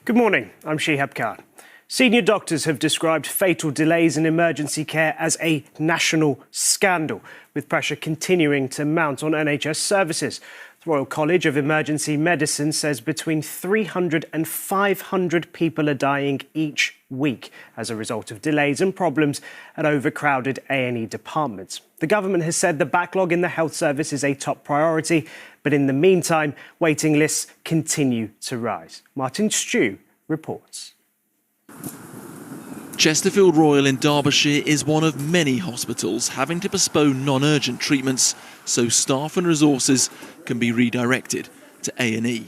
Good morning, I'm Shehab. Senior doctors have described fatal delays in emergency care as a national scandal, with pressure continuing to mount on NHS services. The Royal College of Emergency Medicine says between 300 and 500 people are dying each week as a result of delays and problems at overcrowded A&E departments. The government has said the backlog in the health service is a top priority, but in the meantime, waiting lists continue to rise. Martin Stew reports. Chesterfield Royal in Derbyshire is one of many hospitals having to postpone non-urgent treatments so staff and resources can be redirected to A&E.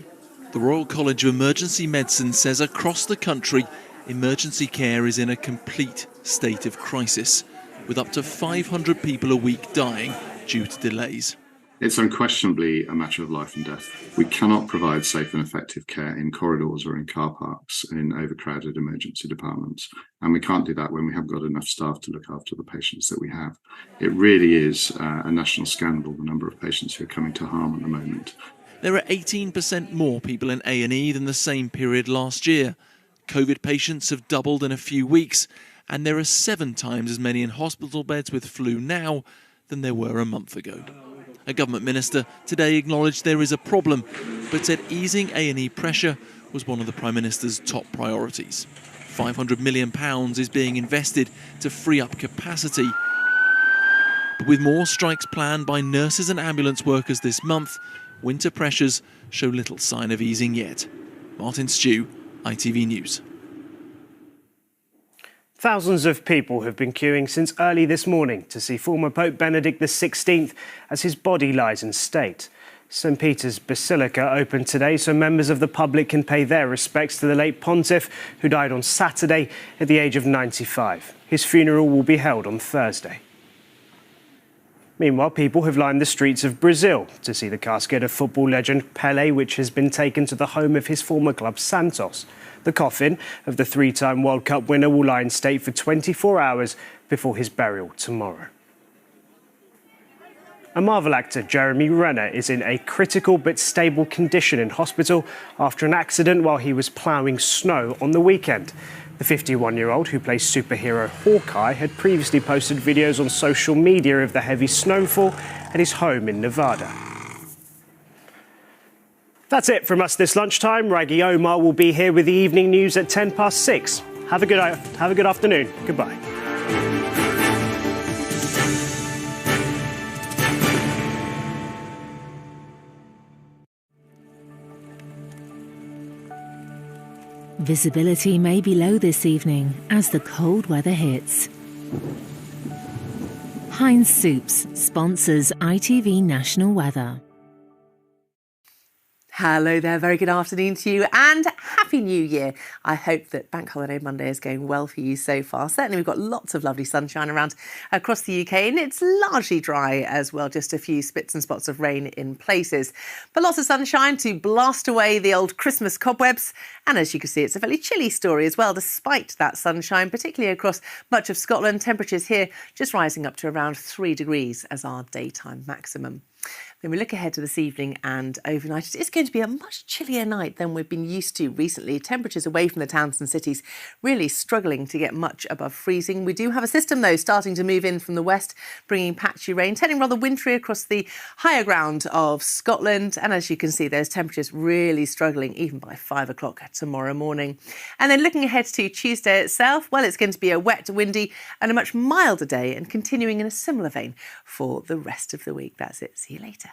The Royal College of Emergency Medicine says across the country, emergency care is in a complete state of crisis, with up to 500 people a week dying due to delays. It's unquestionably a matter of life and death. We cannot provide safe and effective care in corridors or in car parks and in overcrowded emergency departments. And we can't do that when we haven't got enough staff to look after the patients that we have. It really is a national scandal, the number of patients who are coming to harm at the moment. There are 18% more people in A&E than the same period last year. COVID patients have doubled in a few weeks, and there are 7 times as many in hospital beds with flu now than there were a month ago. A government minister today acknowledged there is a problem, but said easing A&E pressure was one of the Prime Minister's top priorities. £500 million is being invested to free up capacity. But with more strikes planned by nurses and ambulance workers this month, winter pressures show little sign of easing yet. Martin Stew, ITV News. Thousands of people have been queuing since early this morning to see former Pope Benedict XVI as his body lies in state. St Peter's Basilica opened today so members of the public can pay their respects to the late pontiff, who died on Saturday at the age of 95. His funeral will be held on Thursday. Meanwhile, people have lined the streets of Brazil to see the casket of football legend Pelé, which has been taken to the home of his former club Santos. The coffin of the 3-time World Cup winner will lie in state for 24 hours before his burial tomorrow. A Marvel actor, Jeremy Renner, is in a critical but stable condition in hospital after an accident while he was ploughing snow on the weekend. The 51-year-old, who plays superhero Hawkeye, had previously posted videos on social media of the heavy snowfall at his home in Nevada. That's it from us this lunchtime. Raggy Omar will be here with the evening news at 6:10. Have a good afternoon. Goodbye. Visibility may be low this evening as the cold weather hits. Heinz Soups sponsors ITV National Weather. Hello there, very good afternoon to you and Happy New Year. I hope that Bank Holiday Monday is going well for you so far. Certainly we've got lots of lovely sunshine around across the UK and it's largely dry as well, just a few spits and spots of rain in places. But lots of sunshine to blast away the old Christmas cobwebs. And as you can see, it's a fairly chilly story as well, despite that sunshine, particularly across much of Scotland. Temperatures here just rising up to around 3 degrees as our daytime maximum. Then we look ahead to this evening and overnight. It is going to be a much chillier night than we've been used to recently. Temperatures away from the towns and cities really struggling to get much above freezing. We do have a system, though, starting to move in from the west, bringing patchy rain, turning rather wintry across the higher ground of Scotland. And as you can see, those temperatures really struggling even by 5 o'clock tomorrow morning. And then looking ahead to Tuesday itself, well, it's going to be a wet, windy and a much milder day and continuing in a similar vein for the rest of the week. That's it. See you later.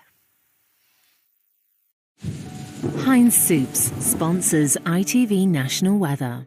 Heinz Soups sponsors ITV National Weather.